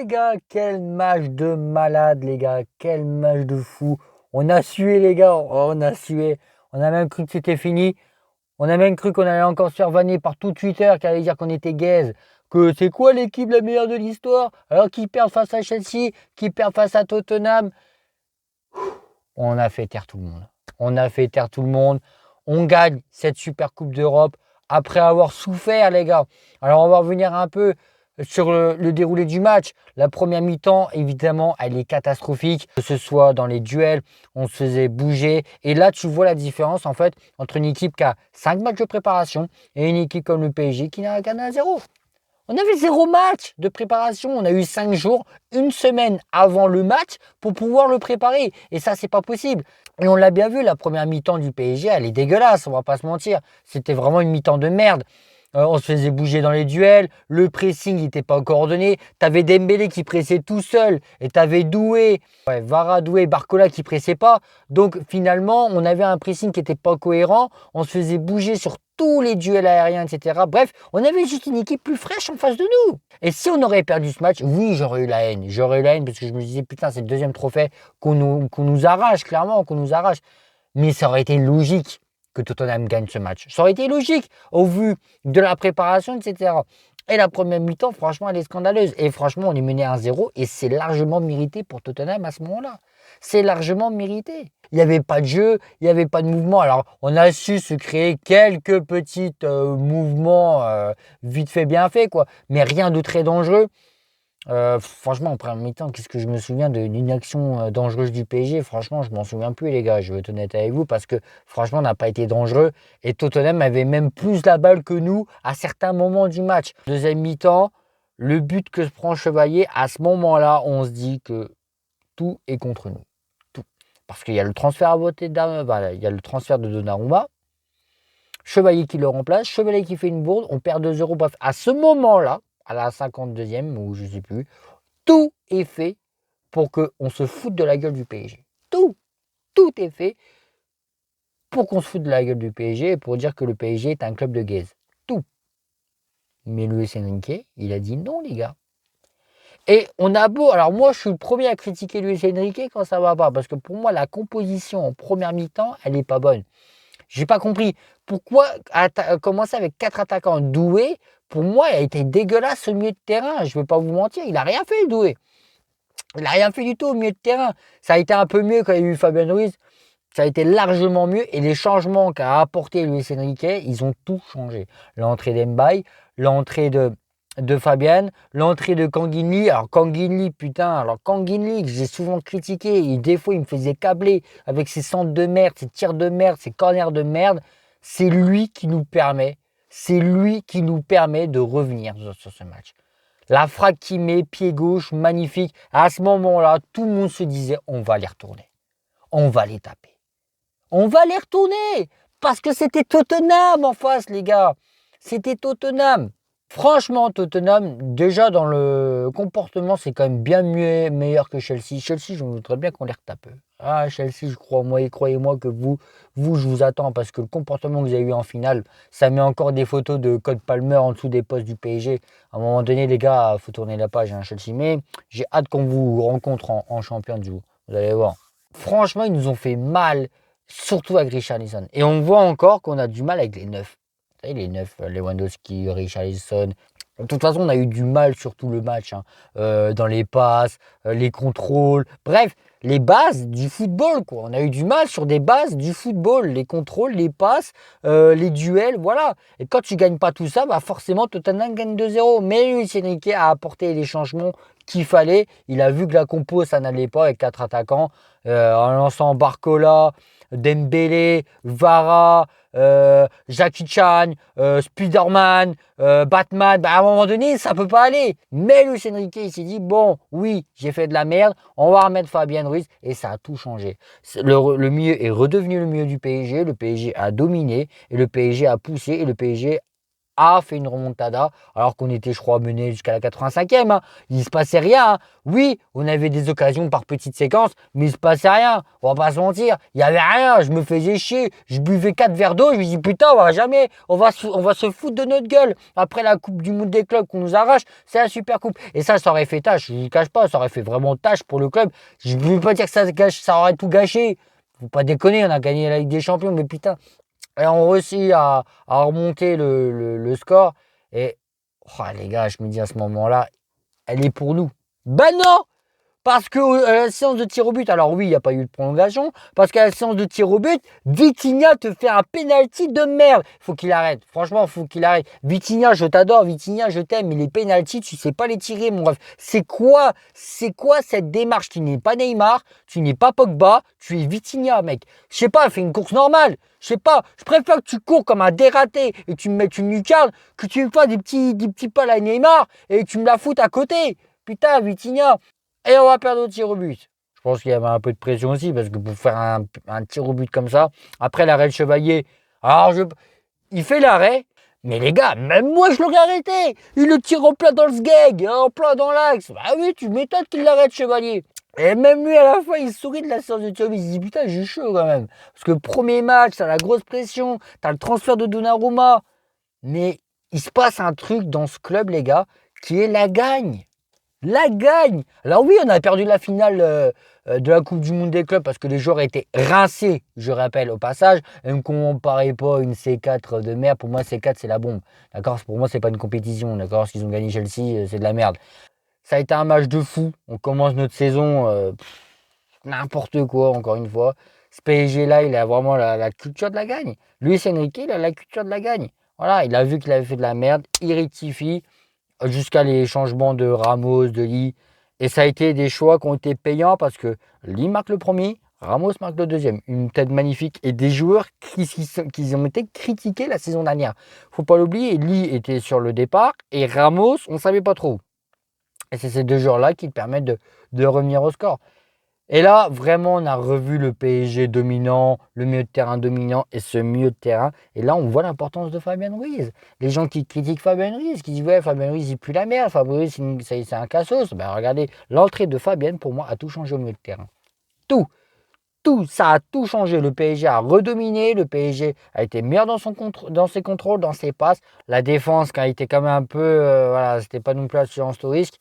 les gars, quel match de malade, les gars, quel match de fou. On a sué, les gars, oh, on a sué. On a même cru que c'était fini. On a même cru qu'on allait encore se faire vanner par tout Twitter qui allait dire qu'on était gaze. Que c'est quoi l'équipe la meilleure de l'histoire? Alors qu'ils perdent face à Chelsea, qu'ils perdent face à Tottenham. On a fait taire tout le monde. On a fait taire tout le monde. On gagne cette super coupe d'Europe après avoir souffert, les gars. Alors, on va revenir un peu sur le déroulé du match. La première mi-temps, évidemment, elle est catastrophique. Que ce soit dans les duels, on se faisait bouger. Et là, tu vois la différence, en fait, entre une équipe qui a 5 matchs de préparation et une équipe comme le PSG qui n'a gagné à 0. On avait 0 match de préparation. On a eu 5 jours, une semaine avant le match pour pouvoir le préparer. Et ça, c'est pas possible. Et on l'a bien vu, la première mi-temps du PSG, elle est dégueulasse, on va pas se mentir. C'était vraiment une mi-temps de merde. On se faisait bouger dans les duels, le pressing n'était pas coordonné. T'avais Dembélé qui pressait tout seul et t'avais Doué, Vara, Doué, Barcola qui pressaient pas. Donc finalement, on avait un pressing qui n'était pas cohérent. On se faisait bouger sur tous les duels aériens, etc. Bref, on avait juste une équipe plus fraîche en face de nous. Et si on aurait perdu ce match, oui, j'aurais eu la haine. J'aurais eu la haine parce que je me disais, putain, c'est le deuxième trophée qu'on nous arrache, clairement, qu'on nous arrache. Mais ça aurait été logique que Tottenham gagne ce match. Ça aurait été logique au vu de la préparation, etc. Et la première mi-temps, franchement, elle est scandaleuse. Et franchement, on est mené 1-0 et c'est largement mérité pour Tottenham à ce moment-là. C'est largement mérité. Il n'y avait pas de jeu, il n'y avait pas de mouvement. Alors, on a su se créer quelques petits mouvements vite fait, bien fait, quoi. Mais rien de très dangereux. Franchement, en première mi-temps, qu'est-ce que je me souviens d'une action dangereuse du PSG? Franchement, je m'en souviens plus, les gars. Je vais être honnête avec vous parce que franchement, on n'a pas été dangereux. Et Tottenham avait même plus la balle que nous à certains moments du match. Deuxième mi-temps, le but que se prend Chevalier, à ce moment-là, on se dit que tout est contre nous. Tout. Parce qu'il y a le transfert à voter il y a le transfert de Donnarumma. Chevalier qui le remplace, Chevalier qui fait une bourde, on perd 2-0. Bref, à ce moment-là, à la 52e ou je ne sais plus, tout est fait pour qu'on se foute de la gueule du PSG. Tout est fait pour qu'on se foute de la gueule du PSG et pour dire que le PSG est un club de gaze. Tout. Mais Luis Enrique, il a dit non, les gars. Et on a beau, alors moi je suis le premier à critiquer Luis Enrique quand ça va pas, parce que pour moi la composition en première mi-temps, elle n'est pas bonne. J'ai pas compris pourquoi commencer avec 4 attaquants. Doué, pour moi, il a été dégueulasse au milieu de terrain. Je ne vais pas vous mentir, il n'a rien fait, Doué. Il n'a rien fait du tout au milieu de terrain. Ça a été un peu mieux quand il y a eu Fabien Ruiz. Ça a été largement mieux. Et les changements qu'a apporté Luis Enrique, ils ont tout changé. L'entrée d'Mbaye, l'entrée de Fabian, l'entrée de Kanguinli. Alors Kanguinli, que j'ai souvent critiqué, des fois il me faisait câbler avec ses centres de merde, ses tirs de merde, ses corners de merde. C'est lui qui nous permet de revenir sur ce match. La frappe qui met, pied gauche, magnifique. À ce moment-là, tout le monde se disait, on va les retourner. On va les taper. On va les retourner. Parce que c'était Tottenham en face, les gars. C'était Tottenham. Franchement, Tottenham, déjà dans le comportement, c'est quand même bien meilleur que Chelsea. Chelsea, je voudrais bien qu'on les retape. Ah, Chelsea, je crois, moi, et croyez-moi que vous, je vous attends parce que le comportement que vous avez eu en finale, ça met encore des photos de Cole Palmer en dessous des postes du PSG. À un moment donné, les gars, il faut tourner la page, hein, Chelsea. Mais j'ai hâte qu'on vous rencontre en champion du jour. Vous allez voir. Franchement, ils nous ont fait mal, surtout avec Richarlison. Et on voit encore qu'on a du mal avec les neufs. Vous savez, les neufs, Lewandowski, Richarlison. De toute façon, on a eu du mal sur tout le match, hein, dans les passes, les contrôles. Bref, les bases du football, quoi. On a eu du mal sur des bases du football. Les contrôles, les passes, les duels, voilà. Et quand tu gagnes pas tout ça, bah forcément, Tottenham gagne 2-0. Mais Luis Enrique a apporté les changements qu'il fallait. Il a vu que la compo, ça n'allait pas avec 4 attaquants. En lançant Barcola, Dembélé, Vara, Jackie Chan, Spider-Man, Batman, à un moment donné, ça peut pas aller. Mais Luis Enrique, il s'est dit, bon, oui, j'ai fait de la merde, on va remettre Fabien Ruiz, et ça a tout changé. Le milieu est redevenu le milieu du PSG, le PSG a dominé, et le PSG a poussé, et le PSG a fait une remontada, alors qu'on était, je crois, mené jusqu'à la 85e. Hein. Il ne se passait rien. Hein. Oui, on avait des occasions par petites séquences, mais il ne se passait rien. On va pas se mentir. Il n'y avait rien. Je me faisais chier. Je buvais 4 verres d'eau. Je me dis, putain, on va se foutre de notre gueule. Après la Coupe du Monde des clubs qu'on nous arrache, c'est la super coupe. Et ça aurait fait tâche. Je ne vous cache pas, ça aurait fait vraiment tâche pour le club. Je ne veux pas dire que ça aurait tout gâché. Faut pas déconner, on a gagné la Ligue des Champions, mais putain. Et on réussit à remonter le score. Et oh, les gars, je me dis à ce moment-là, elle est pour nous. Ben non! Parce que la séance de tir au but, alors oui, il n'y a pas eu de prolongation, parce qu'à la séance de tir au but, Vitinha te fait un penalty de merde. Faut qu'il arrête. Franchement, faut qu'il arrête. Vitinha, je t'adore, Vitinha, je t'aime, mais les penalties, tu sais pas les tirer, mon ref. C'est quoi cette démarche? Tu n'es pas Neymar, tu n'es pas Pogba, tu es Vitinha, mec. Je sais pas, fais une course normale. Je sais pas, je préfère que tu cours comme un dératé et tu me mettes une lucarne que tu me fasses des petits pas à Neymar et tu me la foutes à côté. Putain, Vitinha. Et on va perdre au tir au but. Je pense qu'il y avait un peu de pression aussi, parce que pour faire un tir au but comme ça, après l'arrêt de Chevalier, il fait l'arrêt, mais les gars, même moi je l'aurais arrêté. Il le tire en plein dans le sgeg, en plein dans l'axe. Bah oui, tu m'étonnes qu'il l'arrête Chevalier. Et même lui, à la fin, il sourit de la séance de tir au but. Il se dit, putain, j'ai chaud quand même. Parce que premier match, t'as la grosse pression, t'as le transfert de Donnarumma. Mais il se passe un truc dans ce club, les gars, qui est la gagne. La gagne. Alors oui, on a perdu la finale de la Coupe du Monde des clubs parce que les joueurs étaient rincés, je rappelle au passage. Et ne comparez pas une C4 de merde. Pour moi, C4, c'est la bombe. D'accord? Pour moi, c'est pas une compétition. D'accord? S'ils ont gagné Chelsea, c'est de la merde. Ça a été un match de fou. On commence notre saison n'importe quoi, encore une fois. Ce PSG-là, il a vraiment la culture de la gagne. Luis Enrique, il a la culture de la gagne. Voilà, il a vu qu'il avait fait de la merde. Il rectifie jusqu'à les changements de Ramos, de Lee. Et ça a été des choix qui ont été payants parce que Lee marque le premier, Ramos marque le deuxième. Une tête magnifique et des joueurs qui ont été critiqués la saison dernière. Faut pas l'oublier, Lee était sur le départ et Ramos, on ne savait pas trop. Et c'est ces deux joueurs-là qui permettent de revenir au score. Et là, vraiment, on a revu le PSG dominant, le milieu de terrain dominant et ce milieu de terrain. Et là, on voit l'importance de Fabien Ruiz. Les gens qui critiquent Fabien Ruiz, qui disent ouais, Fabien Ruiz, il pue la merde, Fabien Ruiz, c'est un cassos. Ben, regardez, l'entrée de Fabien, pour moi, a tout changé au milieu de terrain. Tout, ça a tout changé. Le PSG a redominé, le PSG a été meilleur dans ses contrôles, dans ses passes. La défense, qui a été quand même un peu, voilà, c'était pas non plus l'assurance tout risque.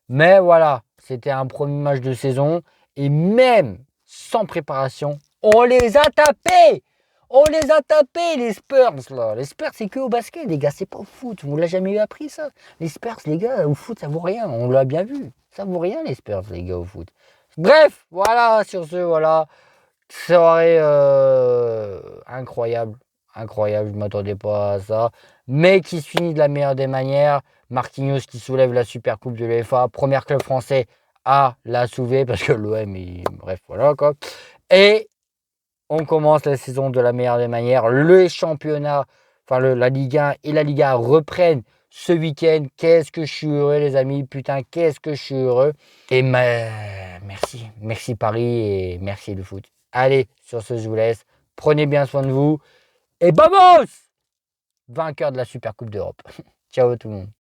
Mais voilà, c'était un premier match de saison. Et même sans préparation, on les a tapés. On les a tapés, les Spurs, là. Les Spurs, c'est que au basket, les gars, c'est pas au foot. On l'a jamais appris, ça. Les Spurs, les gars, au foot, ça vaut rien. On l'a bien vu. Ça vaut rien, les Spurs, les gars, au foot. Bref, voilà, sur ce, voilà. Soirée incroyable. Incroyable, je ne m'attendais pas à ça. Mais qui se finit de la meilleure des manières. Marquinhos qui soulève la Super Coupe de l'UEFA. Premier club français à la soulever parce que l'OM, bref, voilà quoi. Et on commence la saison de la meilleure des manières. Le championnat, enfin la Ligue 1 et la Liga reprennent ce week-end. Qu'est-ce que je suis heureux, les amis. Putain, qu'est-ce que je suis heureux. Et merci. Merci Paris et merci le foot. Allez, sur ce, je vous laisse. Prenez bien soin de vous. Et vamos! Vainqueur de la Super Coupe d'Europe. Ciao tout le monde.